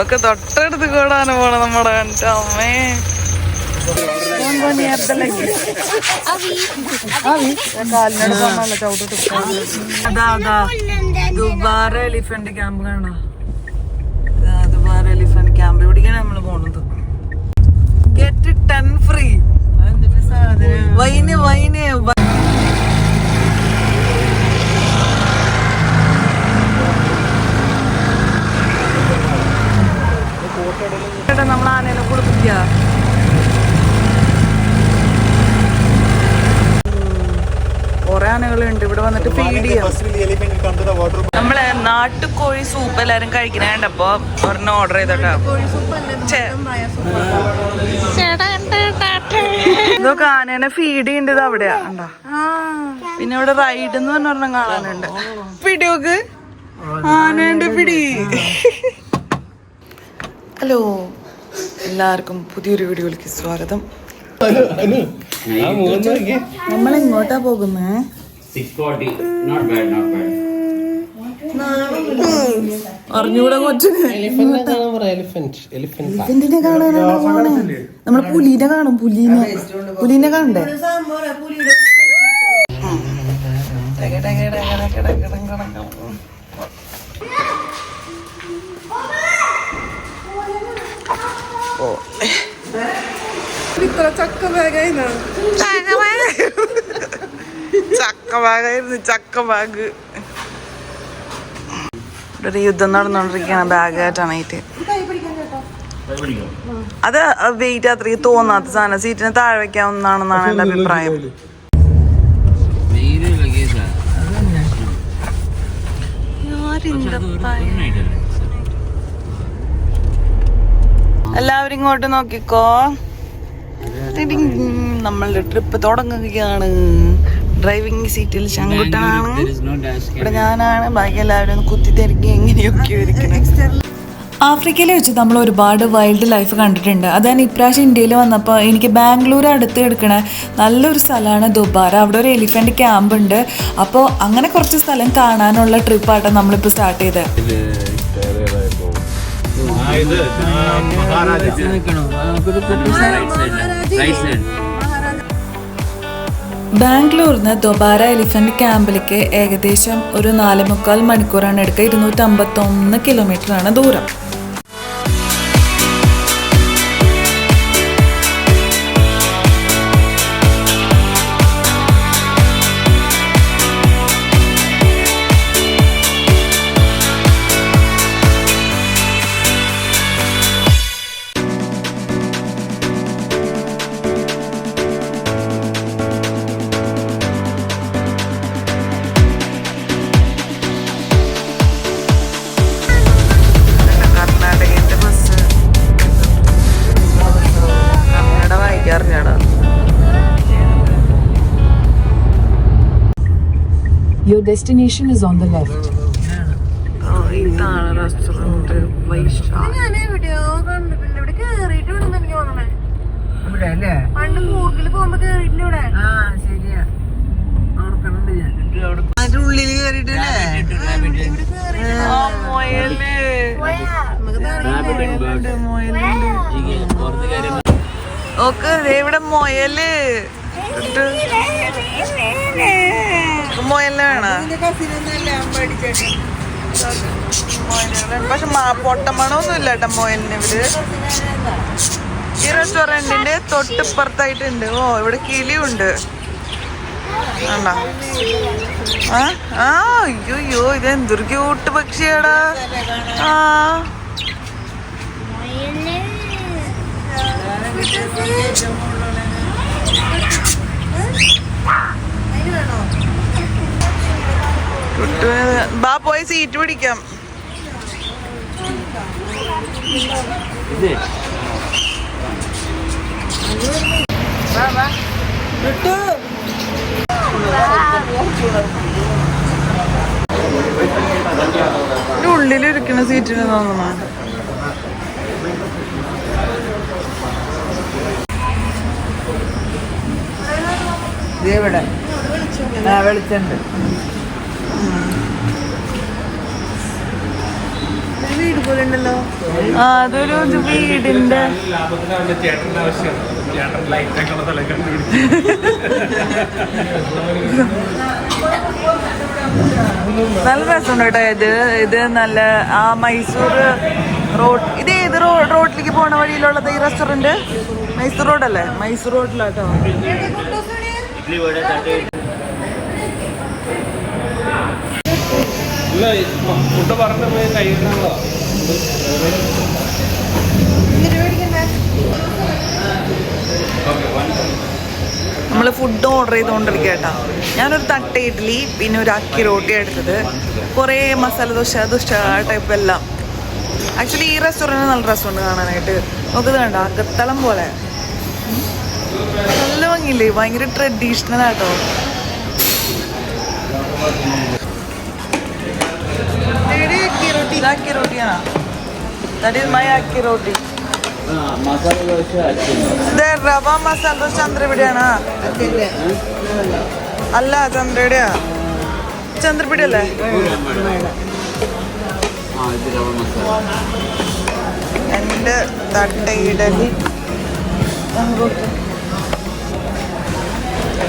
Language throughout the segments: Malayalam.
ഒക്കെ തൊട്ടടുത്ത് കൂടാണ് പോണ നമ്മുടെ കണ്ടിട്ട് അമ്മേ. ദുബാര എലിഫന്റ് ക്യാമ്പ് കാണോ? ദുബാര എലിഫന്റ് ക്യാമ്പ് ഇവിടേക്കാണ് നമ്മള് പോണത്. Get 10 free. വൈന് നമ്മൾ ആനേനെ കുളിപ്പിക്ക. കൊറേ ആനകളുണ്ട് ഇവിടെ വന്നിട്ട് ഫീഡ് ചെയ്യാം. നമ്മളെ നാട്ടുകോഴി സൂപ്പ് എല്ലാരും കഴിക്കണേണ്ടപ്പോ ഒരെണ്ണം ഓർഡർ ചെയ്തോട്ടോ. ഇതൊക്കെ ആനേനെ ഫീഡ് ചെയ്യേണ്ടത് അവിടെയാ ഉണ്ടോ. പിന്നെ ഇവിടെ റൈഡ് എന്ന് പറഞ്ഞൊരെണ്ണം കാണാനുണ്ട്. പിടിയോക്ക് ആനേന്റെ പിടി. ഹലോ, എല്ലാവർക്കും പുതിയൊരു വീഡിയോയിലേക്ക് സ്വാഗതം. നമ്മൾ എങ്ങോട്ടാ പോകുന്നേ? അറിഞ്ഞൂടെ കൊച്ചിന്. എലിഫന്റിനെ കാണാനാണോ പോണേ? നമ്മള് പുലീനെ കാണും. പുലീനെ കാണണ്ടേ? ചക്ക ബാഗ്. ഇവിടെ യുദ്ധം നടന്നുകൊണ്ടിരിക്കുകയാണ് ബാഗായിട്ടാണായിട്ട്. അത് വെയിറ്റ് അത്രയ്ക്ക് തോന്നാത്ത സാധനം. സീറ്റിന് താഴെ വെക്കാവുന്നതാണെന്നാണ് എന്റെ അഭിപ്രായം. എല്ലാവരും ഇങ്ങോട്ട് നോക്കിക്കോ. നമ്മളുടെ ട്രിപ്പ് തുടങ്ങുകയാണ്. ഡ്രൈവിംഗ് സീറ്റിൽ ശങ്കുട്ടനാണ്, ഇവിടെ ഞാനാണ്. ബാക്കി എല്ലാവരും കുത്തി തിരക്കി എങ്ങനെയൊക്കെ ഇരിക്കണം. ആഫ്രിക്കയിൽ വെച്ച് നമ്മൾ ഒരുപാട് വൈൽഡ് ലൈഫ് കണ്ടിട്ടുണ്ട്. അത് ഞാൻ ഇപ്രാവശ്യം ഇന്ത്യയിൽ വന്നപ്പോൾ എനിക്ക് ബാംഗ്ലൂർ അടുത്ത് എടുക്കണ നല്ലൊരു സ്ഥലമാണ് ദുബാര. അവിടെ ഒരു എലിഫന്റ് ക്യാമ്പ് ഉണ്ട്. അപ്പോൾ അങ്ങനെ കുറച്ച് സ്ഥലം കാണാനുള്ള ട്രിപ്പായിട്ടാണ് നമ്മളിപ്പോൾ സ്റ്റാർട്ട് ചെയ്തത്. ബാംഗ്ലൂരിന്ന് ദുബാര എലിഫന്റ് ക്യാമ്പിലേക്ക് ഏകദേശം ഒരു 4.25 മണിക്കൂറാണ് എടുക്കുക. 251 കിലോമീറ്ററാണ് ദൂരം. Your destination is on the left. ഇതാണ് റെസ്റ്റോറന്റ്. അതിന്റെ ഉള്ളിൽ കേറിട്ടല്ലേ ഓക്കെ. ഇവിടെ മൊയല് മൊയലിനെ വേണ. പക്ഷെ പൊട്ടമണമൊന്നും ഇല്ല കേട്ടോ മൊയലിന്. ഇവര് ഈ റെസ്റ്റോറന്റിന്റെ തൊട്ടിപ്പുറത്തായിട്ടുണ്ട്. ഓ, ഇവിടെ കിളിയുണ്ട്. അയ്യോ, ഇതെന്തൊരു ക്യൂട്ട് പക്ഷിയാടാ. ആ, ബാ പോയി സീറ്റ് പിടിക്കാം. ഉള്ളിലിരിക്കുന്ന സീറ്റിന് തോന്നുന്നു. ഇവിടെ വെളിച്ചുണ്ട്. അതൊരു വീടിന്റെ നല്ല രസമുണ്ട് കേട്ടോ. ഇത് നല്ല ആ മൈസൂർ റോഡ്. ഇത് ഏത് റോഡിലേക്ക് പോണ വഴിയിലുള്ളത് ഈ റെസ്റ്റോറന്റ്? മൈസൂർ റോഡല്ലേ? മൈസൂർ റോഡിലാട്ടോ. നമ്മൾ ഫുഡ് ഓർഡർ ചെയ്തുകൊണ്ടിരിക്കുക കേട്ടോ. ഞാനൊരു തട്ട ഇഡ്ഡലി പിന്നെ ഒരു അക്കി റോട്ടി എടുത്തത്. കുറേ മസാല ദോശ ടൈപ്പ് എല്ലാം. ആക്ച്വലി ഈ റെസ്റ്റോറൻറ്റ് നല്ല രസമുണ്ട് കാണാനായിട്ട്. നമുക്കിത് കണ്ട അകത്തളം പോലെ നല്ല ഭംഗിയില്ലേ? ഭയങ്കര ട്രഡീഷണൽ ആട്ടോ. അക്കി റോട്ടിയാണോ? That is my akki roti. Rava masala dosa ചന്ദ്രപിടിയാണോ? അല്ല, ചന്ദ്രയുടെയാ. ചന്ദ്രപിടി അല്ലേ? എൻ്റെ തട്ട ഇഡലി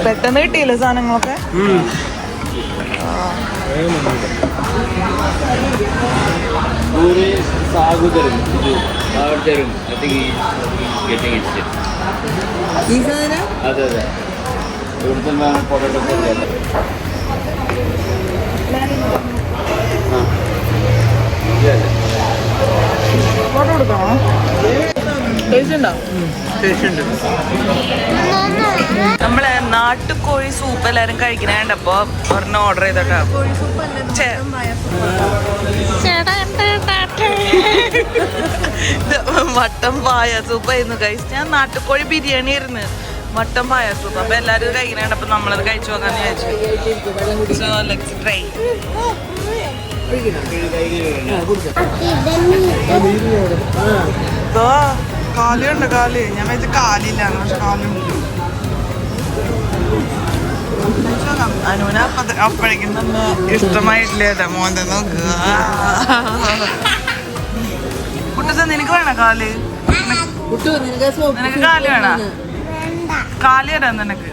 പെട്ടെന്ന് കിട്ടിയില്ലേ സാധനങ്ങളൊക്കെ? ഈ സാധനം ഫോട്ടോ കൊടുക്കണോ? നമ്മളെ നാട്ടുകോഴി സൂപ്പ് എല്ലാരും കഴിക്കണ കണ്ടപ്പോ ഒരെണ്ണം ഓർഡർ ചെയ്തോട്ടോ. മട്ടൻ പായ സൂപ്പായിരുന്നു കഴിച്ചു. ഞാൻ നാട്ടുകോഴി ബിരിയാണി ആയിരുന്നു, മട്ടൻ പായ സൂപ്പ്. അപ്പൊ എല്ലാരും കഴിക്കണ കണ്ടപ്പോ നമ്മളത് കഴിച്ചു നോക്കാന്ന് വിചാരിച്ചു. So let's try. കാലുണ്ട്, കാല്. ഞാൻ വെച്ച കാലില്ല, പക്ഷെ കാലുണ്ട്. അനുന അപ്പോഴേക്കും തന്നെ ഇഷ്ടമായിട്ടില്ല. മോന്റെ നോക്കുക. കുട്ടൂസ, നിനക്ക് വേണ കാല്? നിനക്ക് കാല് വേണ? കാല് തരാം നിനക്ക്.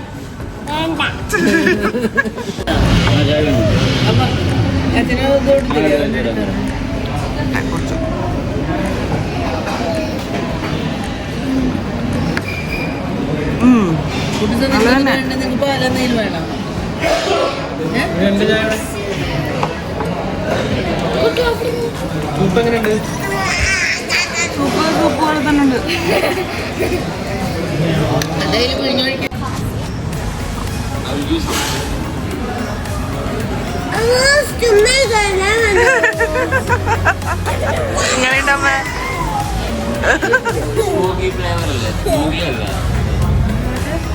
സൂപ്പ് പോലെ തന്നെ ഉണ്ട്. ഇങ്ങനെയുണ്ടമ്മേ.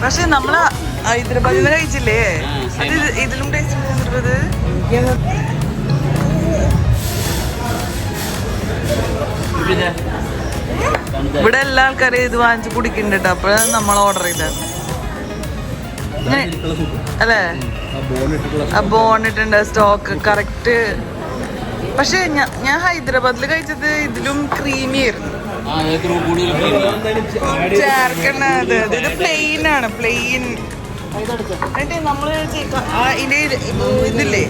പക്ഷെ നമ്മള് ഹൈദരാബാദിൽ നിന്ന് കഴിച്ചില്ലേ? അത് ഇതിലും ടേസ്റ്റ് ഹൈദരാബാദ്. ഇവിടെ എല്ലാ ആൾക്കാരും ഇത് വാങ്ങിച്ച് കുടിക്കുന്നുണ്ട് കേട്ടോ. അപ്പോഴാണ് നമ്മൾ ഓർഡർ ചെയ്തത്. അല്ലേ? ആ ബോണിട്ടുണ്ട്, സ്റ്റോക്ക് കറക്റ്റ്. പക്ഷെ ഞാൻ ഹൈദരാബാദിൽ കഴിച്ചത് ഇതിലും ക്രീമി ആയിരുന്നു. ചേർക്കണത് ഇത് പ്ലെയിൻ ആണ്, പ്ലെയിൻ. നമ്മള് ഇതില്ലേ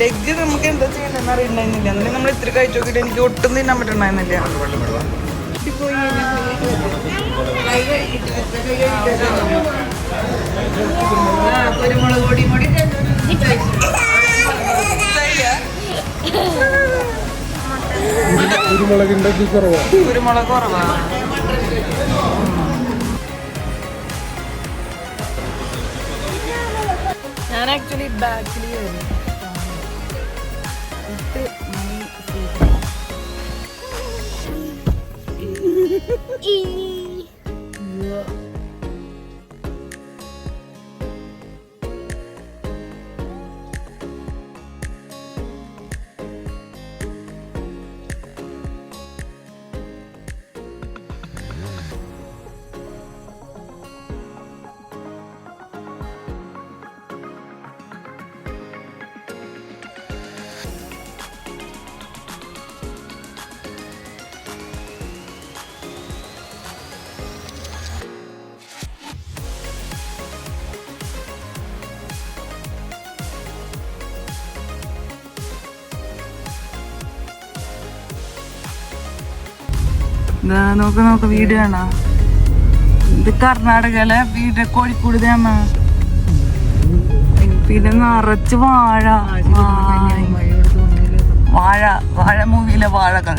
ലെഗ് നമുക്ക് എന്താ ചെയ്യണ്ടെന്ന് അറിയണ്ടായിരുന്നില്ല. എന്നിട്ട് നമ്മൾ ഇത്തിരി കഴിച്ചു നോക്കിയിട്ട് എനിക്ക് ഒട്ടും തിന്നാൻ പറ്റണ്ടായിരുന്നില്ല. കുരുമുളക് പൊടി കൂടി കുരുമുളക് കുറവാ. ഞാൻ ആക്ച്വലി ബാക്കിൽ നോക്ക് വീട് കാണാ. ഇത് കർണാടകയിലെ വീട്, കോഴിക്കോട് തന്നെയാണ്. പിന്നെ നിറച്ച് വാഴ വാഴ വാഴ മൂവിയിലെ വാഴകൾ.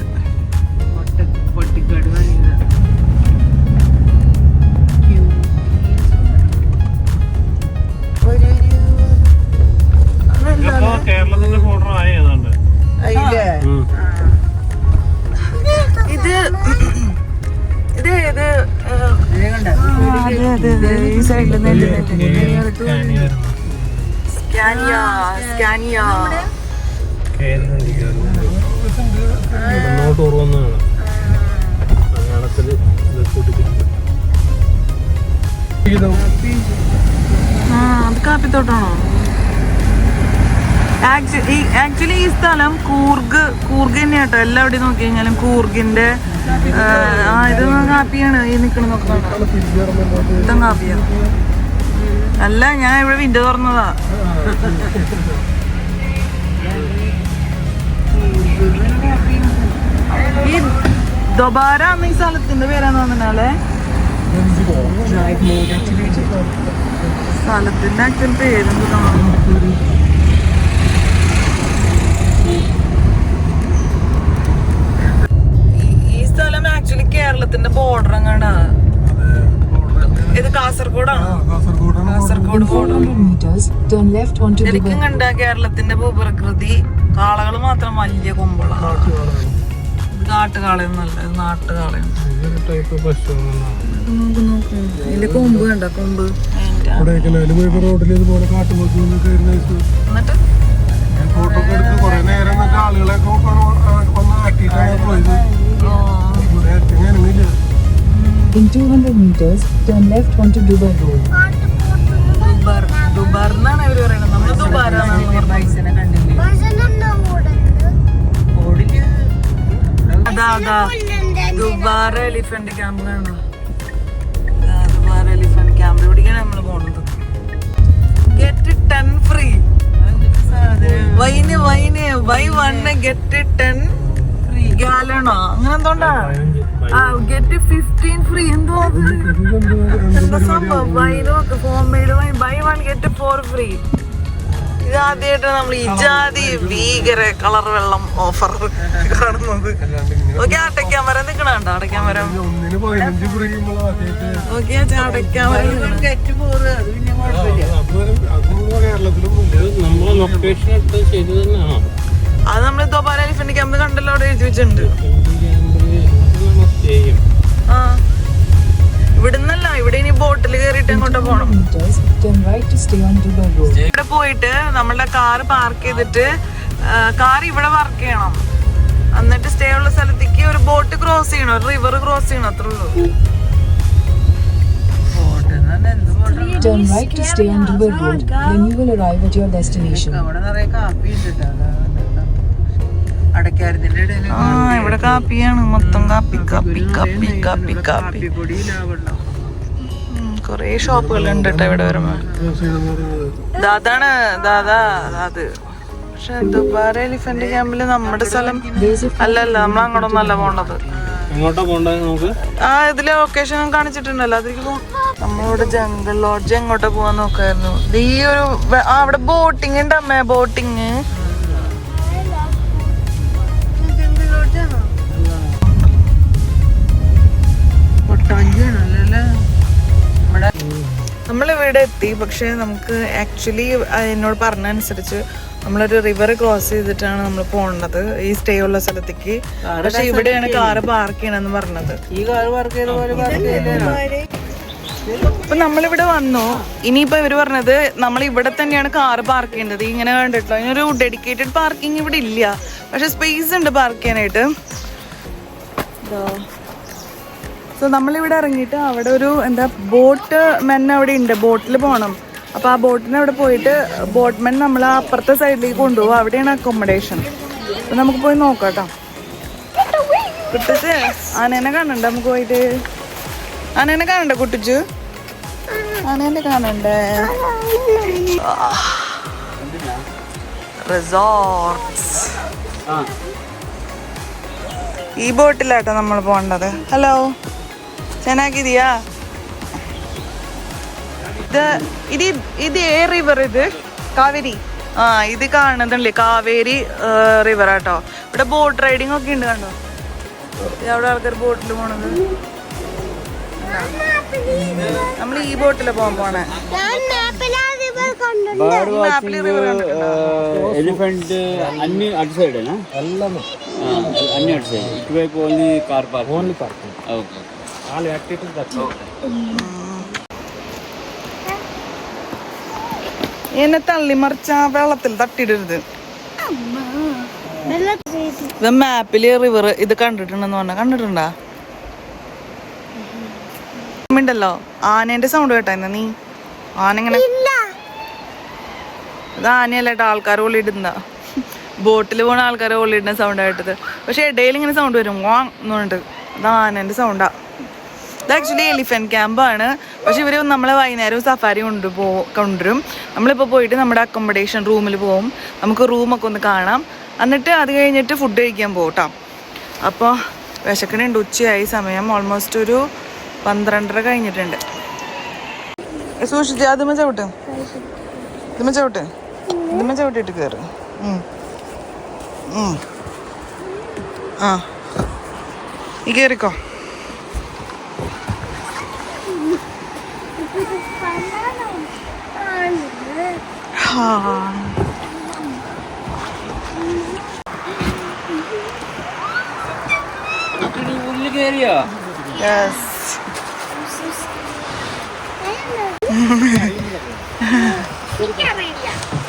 കേരളത്തിന്റെ ബോർഡർ ആയി ഏതാണ്ട്. ഇത് ഇത് ഇത് ഈ സൈഡില് അത് കാപ്പിത്തോട്ടാണോ? ആക്ച്വലി ഈ സ്ഥലം കൂർഗ് തന്നെ കേട്ടോ. എല്ലാവിടെയും നോക്കി കഴിഞ്ഞാലും കൂർഗിന്റെ ഇത് കാപ്പിയാണ് ഈ നിക്കണ. ഇതും കാപ്പിയാ. അല്ല, ഞാൻ ഇവിടെ വിൻഡോ തുറന്നതാ. ഈ ദൊബാര എന്ന ഈ സ്ഥലത്തിന്റെ പേരാന്ന് തോന്നുന്നല്ലേ? സ്ഥലത്തിന്റെ ആക്ച്വൽ പേരെന്താ? ഈ സ്ഥലം ആക്ച്വലി കേരളത്തിന്റെ ബോർഡർ എങ്ങാണ്ടാ. ഇത് കാസർഗോഡാണ്. കാസർഗോഡ് ബോർഡർ. ശരിക്കും കണ്ട കേരളത്തിന്റെ ഭൂപ്രകൃതി. കാളകൾ മാത്രം വലിയ കൊമ്പുകളാണ്. കാട്ടുകാളയൊന്നല്ല, ഇത് നാട്ടുകാളയാണ്. ഇതിന്റെ കൊമ്പ് കണ്ട, കൊമ്പ്. എന്നിട്ട് In 200 meters, turn left onto Dubai Road. ദുബാർ എന്നാണ് ഇവര് പറയുന്നത്. നമ്മള് ദുബാരാണ് ദുബാർ എലിഫന്റ് ക്യാമ്പ് കാണാം. ദുബാർ എലിഫന്റ് ക്യാമ്പ് ഇവിടേക്കാണ് നമ്മള് പോണത്. Get 10 free. Buy 1 get 10 free ഗാലണോ അങ്ങനെ എന്തോണ്ടാ? Get 15 free. എന്തോ എന്താ സംഭവം? വൈനൊക്കെ homemade wine buy 1 get 4 free. ഇത് ആദ്യമായിട്ട് നമ്മൾ ഈ ജാതി ഭീകര കളർ വെള്ളം ഓഫർ കാണുന്നത്. ഓക്കെ, അടയ്ക്കാൻ വരാൻ നിക്കണണ്ട. അടയ്ക്കാൻ വരാൻ ഓക്കെ, അടയ്ക്കാൻ വരാൻ. അത് നമ്മള് ദുബാര എലിഫന്റ് ക്യാമ്പ് കണ്ടല്ലോ, അവിടെ എഴുതി വെച്ചിട്ടുണ്ട്. ആ, ഇവിടുന്നല്ല, ഇവിടെ ഇനി ബോട്ടിൽ കയറിയിട്ട് അങ്ങോട്ട് പോണം. ഇവിടെ പോയിട്ട് നമ്മളുടെ കാറ് പാർക്ക് ചെയ്തിട്ട് കാർ ഇവിടെ പാർക്ക് ചെയ്യണം. എന്നിട്ട് സ്റ്റേ ഉള്ള സ്ഥലത്തേക്ക് ഒരു ബോട്ട് ക്രോസ് ചെയ്യണം, ഒരു റിവർ ക്രോസ് ചെയ്യണം. അത്രേ ഉള്ളൂ. Turn right to stay on Dubai Road, then you will arrive at your destination. ഇവിടെ കാപ്പിയാണ് മൊത്തം. കാപ്പി കാപ്പി കാപ്പി കാപ്പി കാപ്പി. കൊറേ ഷോപ്പുകളുണ്ട് കേട്ടോ ഇവിടെ വരുമ്പോ. അതാണ് അത്. പക്ഷെ ദുബാര എലിഫന്റ് ക്യാമ്പില് നമ്മുടെ സ്ഥലം അല്ലല്ല, നമ്മൾ അങ്ങോട്ടൊന്നല്ല പോണ്ടത്. ഇതില് ലൊക്കേഷൻ കാണിച്ചിട്ടുണ്ടല്ലോ, അതിലേക്ക് പോകും. നമ്മളിവിടെ ജംഗിൾ ലോഡ്ജ് എങ്ങോട്ടാ പോവാൻ നോക്കായിരുന്നു. ഈ ഒരു അവിടെ ബോട്ടിങ് ഉണ്ട് അമ്മേ, ബോട്ടിങ്. നമ്മളിവിടെ എത്തി. പക്ഷെ നമുക്ക് ആക്ച്വലി എന്നോട് പറഞ്ഞ അനുസരിച്ച് നമ്മളൊരു റിവർ ക്രോസ് ചെയ്തിട്ടാണ് നമ്മൾ പോണത് ഈ സ്റ്റേ ഉള്ള സ്ഥലത്തേക്ക്. പക്ഷെ ഇവിടെയാണ് കാറ് പാർക്ക് ചെയ്യണമെന്ന് പറഞ്ഞത്. ഈ കാറ് പാർക്ക് ചെയ്ത പോലെ. അപ്പൊ നമ്മളിവിടെ വന്നു. ഇനിയിപ്പോ ഇവര് പറഞ്ഞത് നമ്മൾ ഇവിടെ തന്നെയാണ് കാറ് പാർക്ക് ചെയ്യേണ്ടത്. ഇങ്ങനെ കണ്ടിട്ടോ, അതിനൊരു ഡെഡിക്കേറ്റഡ് പാർക്കിംഗ് ഇവിടെ ഇല്ല. പക്ഷെ സ്പേസ് ഉണ്ട് പാർക്ക് ചെയ്യാനായിട്ട്. സോ നമ്മളിവിടെ ഇറങ്ങിയിട്ട് അവിടെ ഒരു എന്താ ബോട്ട് മെൻ അവിടെ ഉണ്ട്. ബോട്ടിൽ പോകണം. അപ്പോൾ ആ ബോട്ടിന് അവിടെ പോയിട്ട് ബോട്ട്മെൻ നമ്മൾ ആ അപ്പുറത്തെ സൈഡിലേക്ക് കൊണ്ടുപോകും. അവിടെയാണ് അക്കോമഡേഷൻ. അപ്പോൾ നമുക്ക് പോയി നോക്കാം കേട്ടോ. കുട്ടിച്ച് ആനേനെ കാണണ്ടേ? നമുക്ക് പോയിട്ട് ആനേനെ കാണണ്ടേ? കുട്ടിച്ച് ആനേനെ കാണണ്ടേ? റിസോർട്ട്സ് ഈ ബോട്ടിലാട്ടോ നമ്മൾ പോകേണ്ടത്. ഹലോ ചെന്നാക്കിരിയാ ഇത് ഏ റിവർ? ഇത് കാവേരി. ആ ഇത് കാണുന്നുണ്ടല്ലേ കാവേരി റിവർ ആട്ടോ. ഇവിടെ ബോട്ട് റൈഡിങ് ഒക്കെ ഉണ്ട് കണ്ടോ. അവിടെ ആൾക്കാർ ബോട്ടിൽ പോണത്. നമ്മൾ ഈ ബോട്ടില് പോണേ. ఎలిఫెంట్ అన్ని అటు సైడేనా? అన్ని అటు సైడ్. ఇటువైపు only car park. Only park. Okay. All activities that's. എന്നെ തള്ളി മറിച്ച വെള്ളത്തിൽ തട്ടിയിടരുത്. ഇത് മാപ്പില് റിവർ ഇത് കണ്ടിട്ടുണ്ടെന്ന് പറഞ്ഞ കണ്ടിട്ടുണ്ടാ? ണ്ടല്ലോ ആനേന്റെ സൗണ്ട് കേട്ടാ നീ? ആനങ്ങനെ ഇത് ആനയല്ലേട്ടാ, ആൾക്കാർ ഓളിയിടുന്ന ബോട്ടിൽ പോണ ആൾക്കാർ ഓളിയിടുന്ന സൗണ്ട് ആയിട്ടത്. പക്ഷെ ഇടയിൽ ഇങ്ങനെ സൗണ്ട് വരും വാങ് എന്ന് പറഞ്ഞിട്ട്. ഇത് ആനേന്റെ സൗണ്ടാ. ഇത് ആക്ച്വലി എലിഫന്റ് ക്യാമ്പാണ്. പക്ഷെ ഇവര് നമ്മളെ വൈകുന്നേരം സഫാരി കൊണ്ടുവരും. നമ്മളിപ്പോൾ പോയിട്ട് നമ്മുടെ അക്കോമഡേഷൻ റൂമിൽ പോവും. നമുക്ക് റൂമൊക്കെ ഒന്ന് കാണാം. എന്നിട്ട് അത് കഴിഞ്ഞിട്ട് ഫുഡ് കഴിക്കാൻ പോകും കേട്ടോ. അപ്പോൾ വിശക്കണുണ്ട്. ഉച്ചയായി സമയം. ഓൾമോസ്റ്റ് ഒരു 12:30 കഴിഞ്ഞിട്ടുണ്ട്. സൂക്ഷിച്ച് അതുമ്മ ചവിട്ട്, ഇതുമ്മ ചവിട്ട്, ഇതുമ്മ ചവിട്ടിട്ട് കയറ്. ആ ഈ കയറിക്കോ. ഉള്ളിൽ കയറിയോ? യെസ്.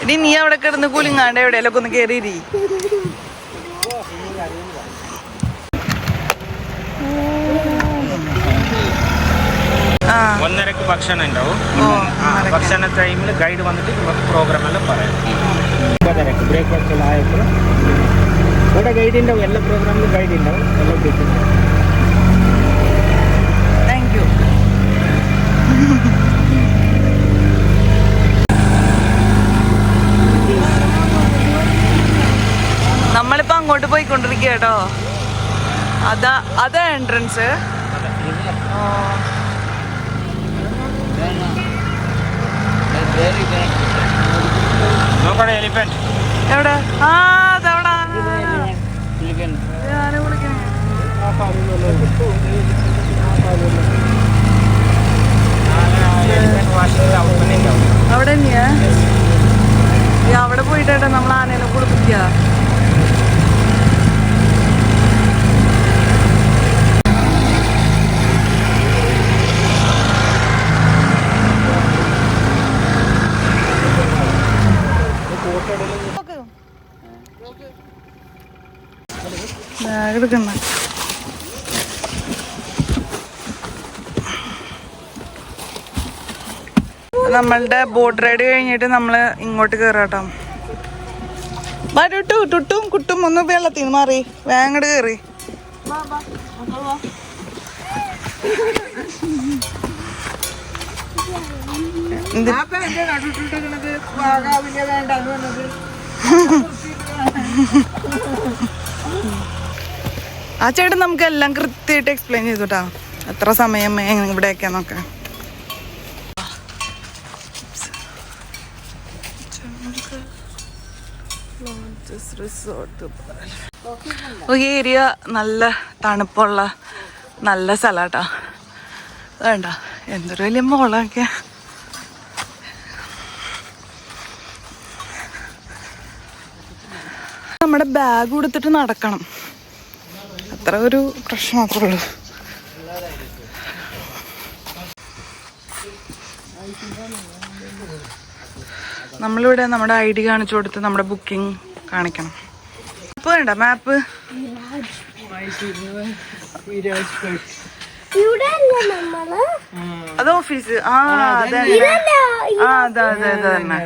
ഇനി നീ അവിടെ കിടന്ന് കൂലിങ്ങാണ്ട് എവിടെയെല്ലാം ഒന്ന് കയറിയിരി. ഒന്നരക്ക് ഭക്ഷണം ഉണ്ടാവും. ഭക്ഷണ ടൈമിൽ ഗൈഡ് വന്നിട്ട് പ്രോഗ്രാം എല്ലാം പറയും. 9:30 ബ്രേക്ക്ഫാസ്റ്റ് എല്ലാം ആയപ്പോൾ ഇവിടെ ഗൈഡ് ഉണ്ടാവും. എല്ലാ പ്രോഗ്രാമിലും ഗൈഡ് ഉണ്ടാവും. എല്ലാം കേൾക്കുന്നുണ്ടാവും. Thank you. നമ്മളിപ്പോ അങ്ങോട്ട് പോയിക്കൊണ്ടിരിക്കുക കേട്ടോ. അതാ എൻട്രൻസ്. നോക്കട്ടെ എലിഫന്റ് എവിടെ? ആ അതവിടെ അവിടെ തന്നെയാ. അവിടെ പോയിട്ടാ നമ്മൾ ആനേനെ കുളിപ്പിക്കുക. എടുക്കണ്ട. നമ്മളുടെ ബോട്ട് റൈഡ് കഴിഞ്ഞിട്ട് നമ്മള് ഇങ്ങോട്ട് കേറാട്ടോ. ടുട്ടും കുട്ടും ഒന്ന് വെള്ളത്തിൽ നിന്ന് മാറി വേങ്ങട് കേറി. ആ ചേട്ടൻ നമുക്ക് എല്ലാം കൃത്യമായിട്ട് എക്സ്പ്ലെയിൻ ചെയ്തുട്ടാ എത്ര സമയം ഇവിടെയൊക്കെയാന്നൊക്കെ. ഈ ഏരിയ നല്ല തണുപ്പുള്ള നല്ല സ്ഥലാട്ടാ. വേണ്ട എന്തൊരു വലിയ മോളൊക്കെ. നമ്മുടെ ബാഗ് കൊടുത്തിട്ട് നടക്കണം, അത്ര ഒരു പ്രശ്നം മാത്രമേ ഉള്ളൂ. നമ്മളിവിടെ നമ്മുടെ ID കാണിച്ചു കൊടുത്ത് നമ്മുടെ ബുക്കിംഗ് കാണിക്കണം. മാപ്പ് വേണ്ട, മാപ്പ് അത് ഓഫീസ്. ആ അതെ അതെ അതെ തന്നെ.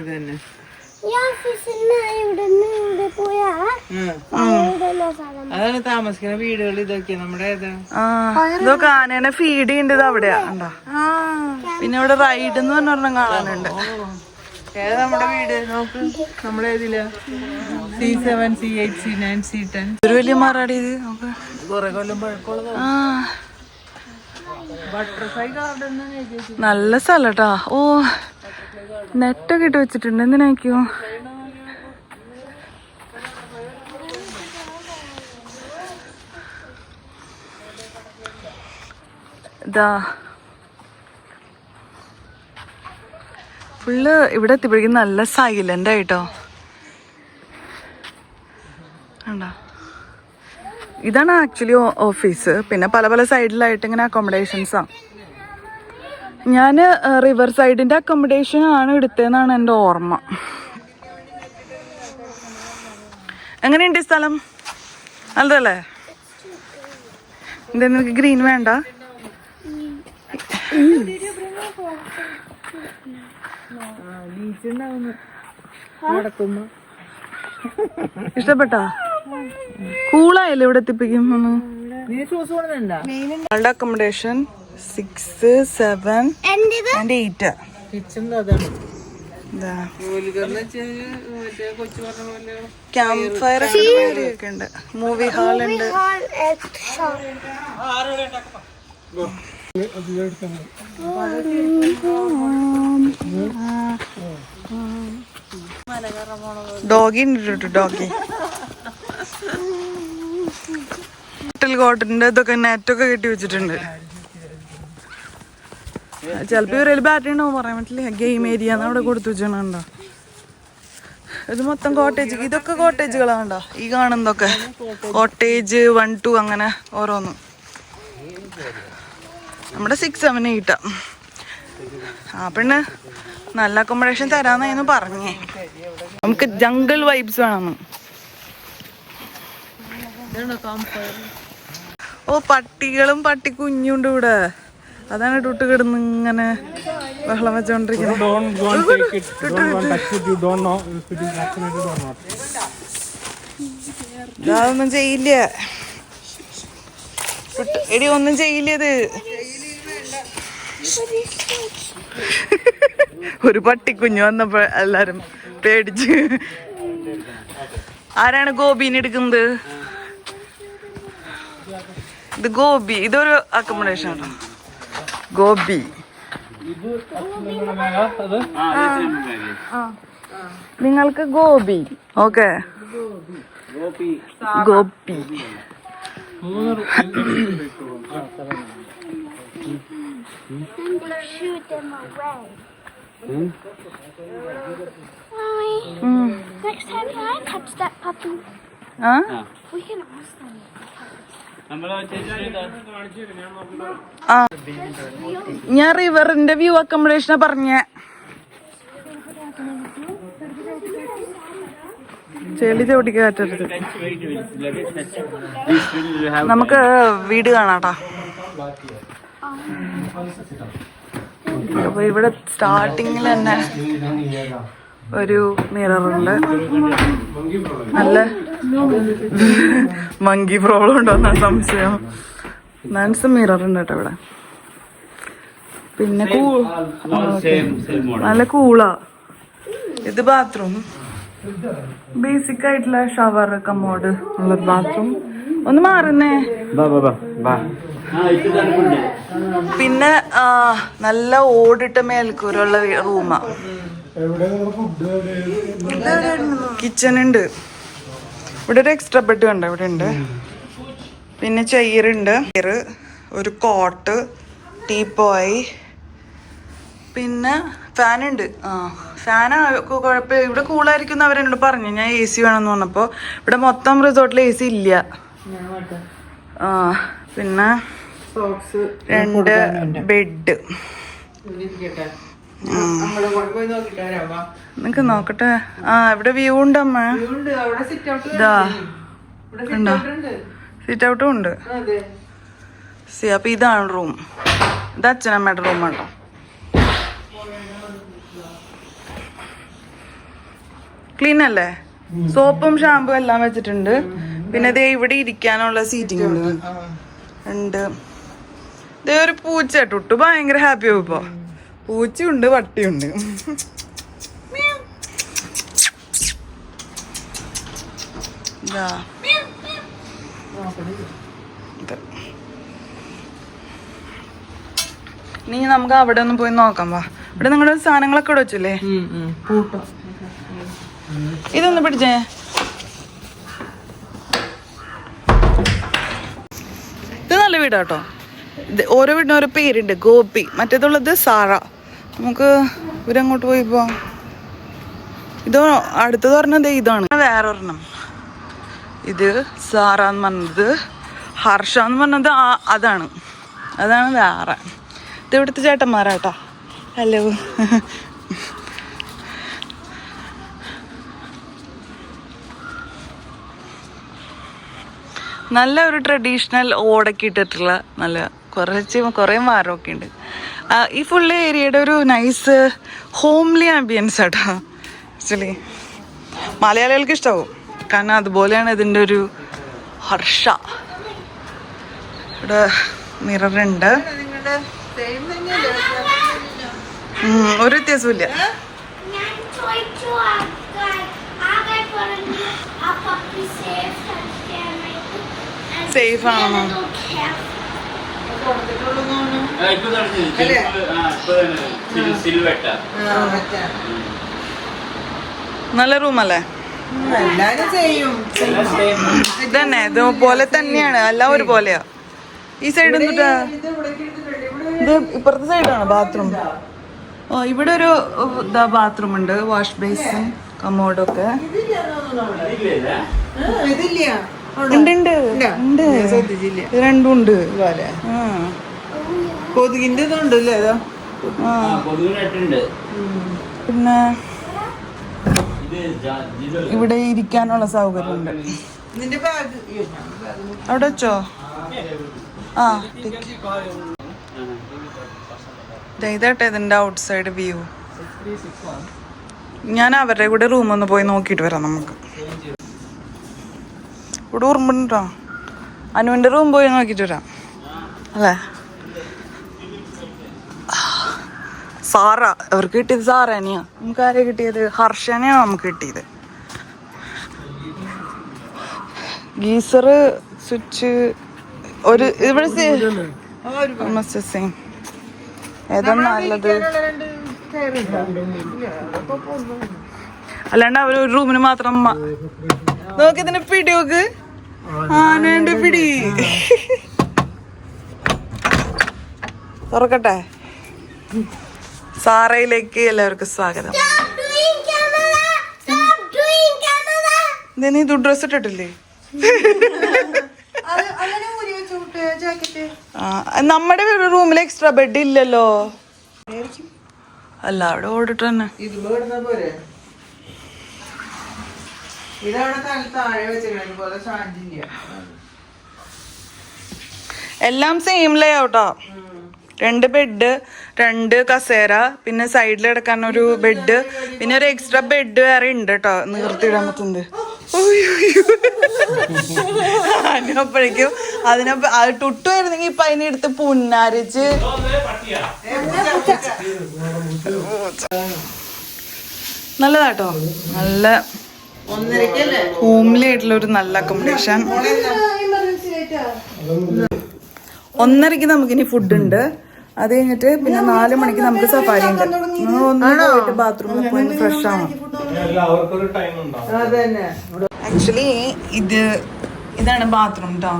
അതാണ് താമസിക്കുന്ന വീടുകൾ. ഇതൊക്കെ നമ്മുടെ ഇതൊക്കെ ആനേനെ ഫീഡ് ചെയ്യേണ്ടത് അവിടെയാ. ഉണ്ടോ? പിന്നെ ഇവിടെ റൈഡ് എന്ന് പറഞ്ഞ കാണാനുണ്ട്. ഏതാ നമ്മുടെ വീട് നോക്ക്. നമ്മുടെ ഏതിലാ? C7, C8, C9, C10. ഒരു വലിയ മാറാടി ഇത് നോക്ക്. കുറെ കൊല്ലം പഴക്കമുള്ള ആ ബട്ടർഫ്ലൈ ഗാർഡൻ നല്ല സ്ഥലട്ടാ. ഓ നെറ്റൊക്കെ ഇട്ട് വെച്ചിട്ടുണ്ട്. എന്തിനാക്കോ ഇതാ ഫുള്ള് ഇവിടെ എത്തിയപ്പോഴേക്കും നല്ല സൈലന്റ് ആയിട്ടോ. കണ്ടോ, ഇതാണ് ആക്ച്വലി ഓഫീസ്. പിന്നെ പല പല സൈഡിലായിട്ട് ഇങ്ങനെ അക്കോമഡേഷൻസാണ്. ഞാൻ റിവർ സൈഡിന്റെ അക്കോമഡേഷൻ ആണ് എടുത്തതെന്നാണ് എൻ്റെ ഓർമ്മ. എങ്ങനെയുണ്ട് ഈ സ്ഥലം? നല്ലതല്ലേ? എന്താ നിനക്ക് ഗ്രീൻ വേണ്ട? ഇഷ്ടപ്പെട്ടാ? കൂളായല്ലേ ഇവിടെ എത്തിപ്പിക്കും? ഞങ്ങളുടെ അക്കോമഡേഷൻ 6, 7 and 8. ക്യാമ്പ് ഫയർ ഒക്കെ ഉണ്ട്. മൂവി ഹാൾ ഉണ്ട്. ഡോഗി ഉണ്ട്. ഡോഗി കോട്ടന്റെ ഇതൊക്കെ നെറ്റൊക്കെ കെട്ടി വെച്ചിട്ടുണ്ട്. ചിലപ്പോ ഇവരേല് ബാറ്ററി ഉണ്ടാവും, പറയാൻ പറ്റില്ല. ഗെയിം ഏരിയ അവിടെ കൊടുത്തു വെച്ചിട്ടുണ്ടോ. ഇത് മൊത്തം കോട്ടേജ്. ഇതൊക്കെ കോട്ടേജുകളാണ്ടോ ഈ കാണുന്നതൊക്കെ. കോട്ടേജ് 1, 2 അങ്ങനെ ഓരോന്നും. നമ്മുടെ 6, 7, 8. ആ പിന്നെ നല്ല അക്കോമഡേഷൻ തരാന്നായിരുന്നു പറഞ്ഞേ. നമുക്ക് ജംഗിൾ വൈബ്സ് വേണമെന്ന്. ഓ പട്ടികളും പട്ടിക്കുഞ്ഞുണ്ട് ഇവിടെ. അതാണ് ഇട്ട് കിടന്ന് ഇങ്ങനെ ബഹളം വെച്ചോണ്ടിരിക്കുന്നത്. അതൊന്നും ചെയ്യില്ല എടി, ഒന്നും ചെയ്യില്ലത്. ഒരു പട്ടിക്കുഞ്ഞു വന്നപ്പോ എല്ലാരും പേടിച്ച്. ആരാണ് ഗോപിനെ എടുക്കുന്നത്? ഇത് ഗോപി. ഇതൊരു അക്കോമഡേഷൻ ആണോ? ഗോപി. നിങ്ങൾക്ക് Gopi. Okay, Gopi. Shoot them away. Mommy, next time can I touch that puppy? We can ask them. ഞാൻ റിവറിന്റെ വ്യൂ അക്കോമഡേഷനാ പറഞ്ഞ. ചെളി ചവിട്ടിക്ക് കാറ്റരുത്. നമുക്ക് വീട് കാണാട്ടാ. അപ്പൊ ഇവിടെ സ്റ്റാർട്ടിങ്ങിൽ തന്നെ ഒരു മിററുണ്ട്. നല്ല മങ്കി പ്രോബ്ലം ഉണ്ടോന്നാ സംശയം. നൻസ് മിററുണ്ട് കേട്ടോ ഇവിടെ. പിന്നെ നല്ല കൂളാ. ഇത് ബാത്റൂം. ബേസിക് ആയിട്ടുള്ള ഷവർ, കമോഡ് ഉള്ള ബാത്റൂം. ഒന്ന് മാറുന്നേ. പിന്നെ നല്ല ഓടിട്ട മേൽക്കൂരുള്ള റൂമാ. കിച്ചൺ ഉണ്ട്. ഇവിടെ ഒരു എക്സ്ട്രാ ബെഡ് കണ്ടോ ഇവിടെ ഉണ്ട്. പിന്നെ ചെയറുണ്ട്, ഒരു കോട്ട്, ടീപ്പോയി, പിന്നെ ഫാനുണ്ട്. ഫാൻ കുഴപ്പമില്ല. ഇവിടെ കൂളായിരിക്കും അവരെന്നോട് പറഞ്ഞു. ഞാൻ AC വേണമെന്ന് പറഞ്ഞപ്പോൾ ഇവിടെ മൊത്തം റിസോർട്ടിൽ AC ഇല്ല. പിന്നെ 2 ബെഡ്. നിനക്ക് നോക്കട്ടെ. ഇവിടെ വ്യൂ ഉണ്ട് അമ്മ. ഇതാ കണ്ടോ, സിറ്റ് ഔട്ടും ഉണ്ട്. അപ്പൊ ഇതാണ് റൂം. ഇത് അച്ഛനമ്മയുടെ റൂമാണോ. ക്ലീൻ അല്ലേ? സോപ്പും ഷാമ്പും എല്ലാം വെച്ചിട്ടുണ്ട്. പിന്നെ ദേ ഇവിടെ ഇരിക്കാനുള്ള സീറ്റിംഗ് ഉണ്ട്. ദേ ഒരു പൂച്ച. ടുട്ടു ഭയങ്കര ഹാപ്പി ആവും ഇപ്പൊ. പൂച്ചയുണ്ട്, പട്ടിയുണ്ട്. ഇതാ ഇത്. ഇനി നമുക്ക് അവിടെ ഒന്ന് പോയി നോക്കാം. വാ, ഇവിടെ നിങ്ങളുടെ സാധനങ്ങളൊക്കെ ഇവിടെ വെച്ചില്ലേ? ഇതൊന്ന് പിടിച്ചേ. ഇത് നല്ല വീടാട്ടോ. ഇത് ഓരോ വീടിനും ഓരോ പേരുണ്ട്. ഗോപി, മറ്റേതുള്ളത് സാറ. നമുക്ക് ഇവരങ്ങോട്ട് പോയി പോവാം. ഇത് അടുത്തത് പറഞ്ഞത് ഇതാണ്. വേറെ ഒരെണ്ണം ഇത് സാറ എന്ന് പറഞ്ഞത്. ഹർഷ എന്ന് പറഞ്ഞത് അതാണ് വേറെ. ഇത് ഇവിടുത്തെ ചേട്ടന്മാരാട്ടോ. ഹലോ. നല്ല ഒരു ട്രഡീഷണൽ ഓടൊക്കെ ഇട്ടിട്ടുള്ള നല്ല കുറേ മരമൊക്കെ ഉണ്ട്. ഈ ഫുൾ ഏരിയയുടെ ഒരു നൈസ് ഹോംലി ആംബിയൻസ് ആട്ടോ. ആക്ച്വലി മലയാളികൾക്ക് ഇഷ്ടമാവും, കാരണം അതുപോലെയാണ് ഇതിൻ്റെ ഒരു ഹർഷ. ഇവിടെ മിററുണ്ട്. ഒരു വ്യത്യാസവും ഇല്ല. സേഫ് ആണോ? നല്ല റൂമല്ലേ? ഇതന്നെ ഇതുപോലെ തന്നെയാണ്, എല്ലാം ഒരുപോലെയാ. ഈ സൈഡ് എന്തുട്ടാ? ഇത് ഇപ്പുറത്തെ സൈഡാണ് ബാത്റൂം. ഓ, ഇവിടെ ഒരു ബാത്റൂം ഉണ്ട്, വാഷ് ബേസിൻ, കമോഡൊക്കെ ഉണ്ട്. ഇത് രണ്ടും ഉണ്ട്. കൊതുകിന്റെ ഇതുണ്ടല്ലേ? പിന്നെ ഇവിടെ ഇരിക്കാനുള്ള സൗകര്യമുണ്ട്. അവിടെ വെച്ചോ? ആ, ഇതാട്ടെ ഇതിന്റെ ഔട്ട് സൈഡ് വ്യൂ. ഞാൻ അവരുടെ കൂടെ റൂമൊന്ന് പോയി നോക്കിയിട്ട് വരാം. നമുക്ക് ഇവിടെ റൂമുണ്ടോ? അനുവിന്റെ റൂം പോയി നോക്കിയിട്ട് വരാം അല്ലേ? സാറ, അവർക്ക് കിട്ടിയത് സാറേനെയാ. നമുക്ക് ആരെയാ കിട്ടിയത്? ഹർഷനെയാണ് നമുക്ക് കിട്ടിയത്. ഗീസർ, സ്വിച്ച്, ഒരു ഇവിടെ സെയിം. ഏതാ നല്ലത്? അല്ലാണ്ട് അവർ ഒരു റൂമിന് മാത്രം നോക്കി ഇതിന്റെ പിടി നോക്ക്. ആനേന്റെ പിടി. തുറക്കട്ടെ. സാറയിലേക്ക് എല്ലാവർക്കും സ്വാഗതം. നീ ഡ്രസ് ഇട്ടിട്ടില്ലേ? നമ്മുടെ റൂമിൽ എക്സ്ട്രാ ബെഡ് ഇല്ലല്ലോ. അല്ല, അവിടെ ഓടിട്ട് തന്നെ. എല്ലാം സെയിം ലേ ഔട്ടോ. 2 ബെഡ്, 2 കസേര, പിന്നെ സൈഡിൽ കിടക്കാൻ ഒരു ബെഡ്, പിന്നെ ഒരു എക്സ്ട്രാ ബെഡ് വേറെ ഉണ്ട് കേട്ടോ, നിർത്തിയിടാൻ പറ്റുന്നത്. അപ്പോഴേക്കും അതിനൊപ്പം അത് ടുട്ടുമായിരുന്നെങ്കിൽ ഇപ്പൊ അതിനെടുത്ത് പുന്നാരിച്ച്. നല്ലതാട്ടോ, നല്ല ഹോംലി ആയിട്ടുള്ള ഒരു നല്ല അക്കോമഡേഷൻ. 1:30 നമുക്കിനി ഫുഡ് ഉണ്ട്. അത് കഴിഞ്ഞിട്ട് പിന്നെ 4 മണിക്ക് നമുക്ക് സഫാരി ഉണ്ട്. പോയിട്ട് ബാത്റൂമിൽ പോയി ഫ്രഷ് ആവണം. ആക്ച്വലി ഇതാണ് ബാത്റൂം കേട്ടോ.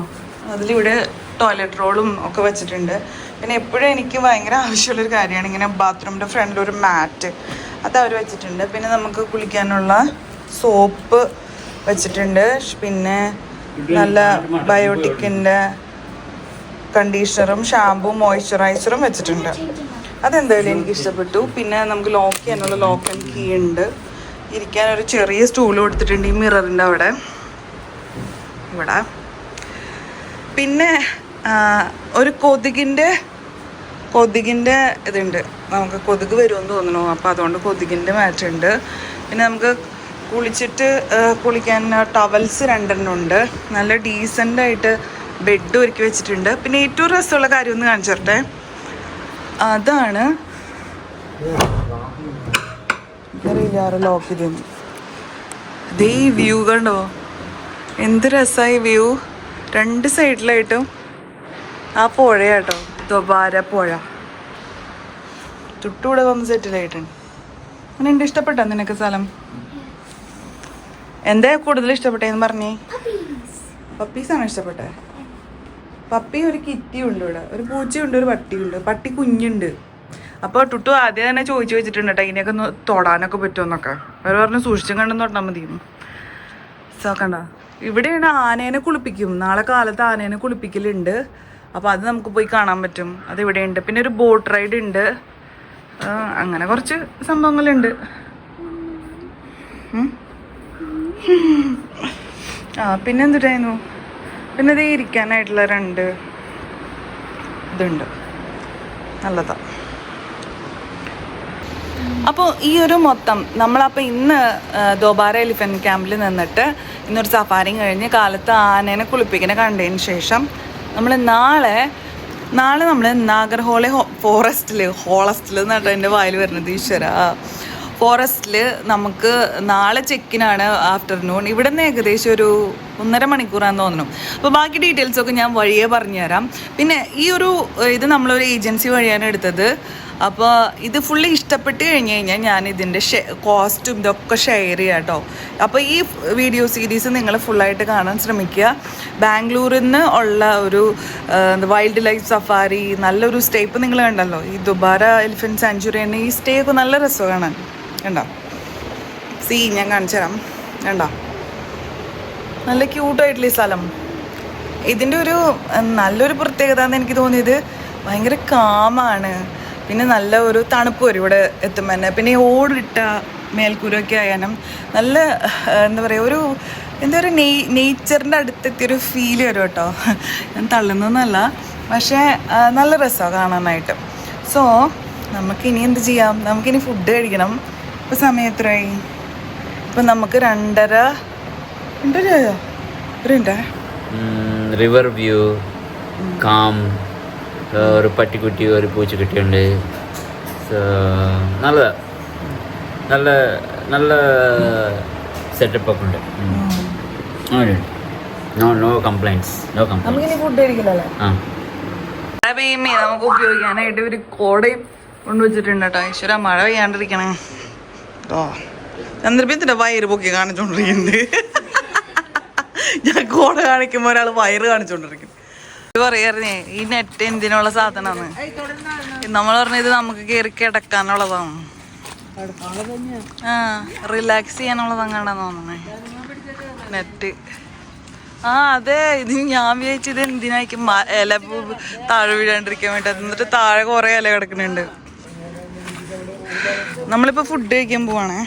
അതിലിവിടെ ടോയ്ലറ്റ് റോളും ഒക്കെ വെച്ചിട്ടുണ്ട്. പിന്നെ എപ്പോഴും എനിക്ക് ഭയങ്കര ആവശ്യമുള്ളൊരു കാര്യമാണ് ഇങ്ങനെ ബാത്റൂമിൻ്റെ ഫ്രണ്ടിൽ ഒരു മാറ്റ്, അത് അവർ വെച്ചിട്ടുണ്ട്. പിന്നെ നമുക്ക് കുളിക്കാനുള്ള സോപ്പ് വെച്ചിട്ടുണ്ട്. പിന്നെ നല്ല ബയോട്ടിക്കിൻ്റെ കണ്ടീഷണറും ഷാമ്പും മോയ്സ്ചറൈസറും വെച്ചിട്ടുണ്ട്. അതെന്തായാലും എനിക്ക് ഇഷ്ടപ്പെട്ടു. പിന്നെ നമുക്ക് ലോക്ക് ചെയ്യാനുള്ള ലോക്ക് ആൻഡ് കീ ഉണ്ട്. ഇരിക്കാൻ ഒരു ചെറിയ സ്റ്റൂൾ കൊടുത്തിട്ടുണ്ട് ഈ മിററിൻ്റെ അവിടെ ഇവിടെ. പിന്നെ ഒരു കൊതുകിൻ്റെ ഇതുണ്ട്. നമുക്ക് കൊതുക് വരുമെന്ന് തോന്നുന്നു, അപ്പോൾ അതുകൊണ്ട് കൊതുകിൻ്റെ മാറ്റ് ഉണ്ട്. പിന്നെ നമുക്ക് കുളിക്കാൻ ടവൽസ് 2 ഉണ്ട്. നല്ല ഡീസൻ്റായിട്ട് ബെഡ് ഒരുക്കി വെച്ചിട്ടുണ്ട്. പിന്നെ ഏറ്റവും രസമുള്ള കാര്യം ഒന്ന് കാണിച്ചു തരട്ടെ. അതാണ് ലോക്ക് ചെയ്തു. ഇതേ വ്യൂ കണ്ടോ, എന്ത് രസമായി വ്യൂ. 2 സൈഡിലായിട്ടും ആ പുഴയാട്ടോ, ദുബാര പുഴ. ചുട്ടൂടെ വന്ന് സെറ്റിലായിട്ടുണ്ട്. അങ്ങനെ ഉണ്ട്. ഇഷ്ടപ്പെട്ടോ നിനക്ക് സ്ഥലം? എന്താ കൂടുതൽ ഇഷ്ടപ്പെട്ടേന്ന് പറഞ്ഞേ? പപ്പീസാണോ ഇഷ്ടപ്പെട്ടെ? പപ്പി ഒരു കിറ്റിയുണ്ട് ഇവിടെ, ഒരു പൂച്ചയുണ്ട്, ഒരു പട്ടിയുണ്ട്. പട്ടി കുഞ്ഞുണ്ട്. അപ്പോൾ ടുട്ടു ആദ്യം തന്നെ ചോദിച്ചു വെച്ചിട്ടുണ്ട് കേട്ടോ, ഇതിനെയൊക്കെ ഒന്ന് തൊടാനൊക്കെ പറ്റുമെന്നൊക്കെ. അവർ പറഞ്ഞു സൂക്ഷിച്ചും കണ്ടും തൊട്ടാൽ മതി. കണ്ട, ഇവിടെയാണ് ആനേനെ കുളിപ്പിക്കും. നാളെ കാലത്ത് ആനേനെ കുളിപ്പിക്കലുണ്ട്. അപ്പോൾ അത് നമുക്ക് പോയി കാണാൻ പറ്റും. അത് ഇവിടെയുണ്ട്. പിന്നെ ഒരു ബോട്ട് റൈഡ് ഉണ്ട്. അങ്ങനെ കുറച്ച് സംഭവങ്ങളുണ്ട്. പിന്നെ എന്തിട്ടായിരുന്നു, പിന്നെ ഇത് ഇരിക്കാനായിട്ടുള്ള 2 ഇതുണ്ട്. നല്ലതാ. അപ്പോൾ ഈ ഒരു മൊത്തം നമ്മളപ്പോൾ ഇന്ന് ദോബാര എലിഫൻറ്റ് ക്യാമ്പിൽ നിന്നിട്ട് ഇന്നൊരു സഫാരിയും കഴിഞ്ഞ് കാലത്ത് ആനേനെ കുളിപ്പിക്കുന്ന കണ്ടതിന് ശേഷം നമ്മൾ നാളെ നമ്മൾ നാഗർഹോളെ ഹോളസ്റ്റിൽ എന്നിട്ട് എൻ്റെ വായിൽ വരുന്നത് ഈശ്വര. ഫോറസ്റ്റിൽ നമുക്ക് നാളെ ചെക്കിനാണ് ആഫ്റ്റർനൂൺ. ഇവിടെ നിന്ന് ഏകദേശം ഒരു 1.5 മണിക്കൂറാണെന്ന് തോന്നുന്നു. അപ്പോൾ ബാക്കി ഡീറ്റെയിൽസൊക്കെ ഞാൻ വഴിയേ പറഞ്ഞുതരാം. പിന്നെ ഈ ഒരു ഇത് നമ്മളൊരു ഏജൻസി വഴിയാണ് എടുത്തത്. അപ്പോൾ ഇത് ഫുള്ളി ഇഷ്ടപ്പെട്ട് കഴിഞ്ഞ് കഴിഞ്ഞാൽ ഞാൻ ഇതിൻ്റെ കോസ്റ്റും ഇതൊക്കെ ഷെയർ ചെയ്യാം കേട്ടോ. അപ്പോൾ ഈ വീഡിയോ സീരീസ് നിങ്ങൾ ഫുള്ളായിട്ട് കാണാൻ ശ്രമിക്കുക. ബാംഗ്ലൂരിൽ നിന്ന് ഉള്ള ഒരു വൈൽഡ് ലൈഫ് സഫാരി, നല്ലൊരു സ്റ്റേ. ഇപ്പം നിങ്ങൾ കണ്ടല്ലോ ഈ ദുബാര എലിഫൻറ്റ് സാങ്ച്വറി തന്നെ, ഈ സ്റ്റേ ഒക്കെ നല്ല രസമാണ് കാണാൻ. കണ്ടോ ഞാൻ കാണിച്ചു തരാം. കണ്ടോ നല്ല ക്യൂട്ടായിട്ടുള്ള ഈ സ്ഥലം. ഇതിൻ്റെ ഒരു നല്ലൊരു പ്രത്യേകത എന്ന് എനിക്ക് തോന്നിയത് ഭയങ്കര കാമാണ്. പിന്നെ നല്ല ഒരു തണുപ്പ് വരും ഇവിടെ എത്തുമ്പോൾ തന്നെ. പിന്നെ ഓടിട്ട മേൽക്കൂരൊക്കെ ആയാലും നല്ല എന്താ പറയുക, ഒരു എന്താ പറയുക, നേച്ചറിൻ്റെ അടുത്തെത്തിയൊരു ഫീൽ വരും കേട്ടോ. ഞാൻ തള്ളുന്നൊന്നുമല്ല, പക്ഷേ നല്ല രസമാണ് കാണാനായിട്ട്. സോ നമുക്കിനി എന്ത് ചെയ്യാം, നമുക്കിനി ഫുഡ് കഴിക്കണം. ഇപ്പോൾ സമയം എത്രയായി? ഇപ്പം നമുക്ക് 2:30 റിവർ വ്യൂ, കാം, ഒരു പട്ടിക്കുട്ടി, ഒരു പൂച്ചക്കുട്ടിയുണ്ട്. നല്ല നല്ല നല്ല സെറ്റപ്പൊക്കെ ഉണ്ട്. No complaints. നമുക്കിനി ഫുഡ് കഴിക്കില്ലല്ലേ? മഴ പെയ്യുമ്പേ നമുക്ക് ഉപയോഗിക്കാനായിട്ട് ഒരു കോടയും കൊണ്ടുവച്ചിട്ടുണ്ട് കേട്ടോ. ഈശ്വര, മഴ പെയ്യാണ്ടിരിക്കണേ. ഓ ചന്ദ്രബിത്തിന്റെ വയറ് പൊക്കി കാണിച്ചോണ്ടിരിക്കുന്നുണ്ട്. ഞാൻ കോട കാണിക്കുമ്പോ ഒരാൾ വയറ് കാണിച്ചോണ്ടിരിക്കുന്നു. പറയാറേ ഈ നെറ്റ് എന്തിനുള്ള സാധനമാണ്. നമ്മൾ പറഞ്ഞത് നമുക്ക് കയറി കിടക്കാനുള്ളതാണ്. റിലാക്സ് ചെയ്യാനുള്ളതങ്ങാണ്ടാന്ന് തോന്നണേ നെറ്റ്. അതെ, ഇത് ഞാൻ വിചാരിച്ചത് എന്തിനായിരിക്കും ഇല താഴെ വീഴാണ്ടിരിക്കാൻ വേണ്ടി. എന്നിട്ട് താഴെ കുറെ ഇല കിടക്കുന്നുണ്ട്. നമ്മളിപ്പോ ഫുഡ് കഴിക്കാൻ പോവാണേ.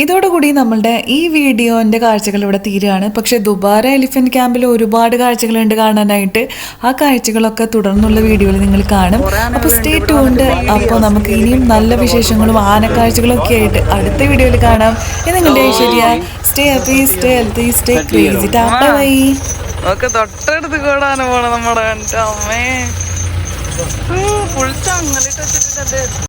ഇതോടുകൂടി നമ്മളുടെ ഈ വീഡിയോൻ്റെ കാഴ്ചകൾ ഇവിടെ തീരുകയാണ്. പക്ഷേ ദുബാര എലിഫൻറ്റ് ക്യാമ്പിൽ ഒരുപാട് കാഴ്ചകളുണ്ട് കാണാനായിട്ട്. ആ കാഴ്ചകളൊക്കെ തുടർന്നുള്ള വീഡിയോയിൽ നിങ്ങൾ കാണും. അപ്പോൾ സ്റ്റേ ട്യൂൺഡ്. അപ്പോൾ നമുക്ക് ഇനിയും നല്ല വിശേഷങ്ങളും ആനക്കാഴ്ചകളും ഒക്കെ ആയിട്ട് അടുത്ത വീഡിയോയിൽ കാണാം. ഇത് നിങ്ങളുടെ Aishwarya. Stay happy, stay healthy, stay crazy. Bye. ഒക്കെ തൊട്ടടുത്ത് കൂടാണ് പോണം നമ്മുടെ അമ്മേ. ഫുൾ ചങ്ങലിട്ട് വെച്ചിട്ടുണ്ട്.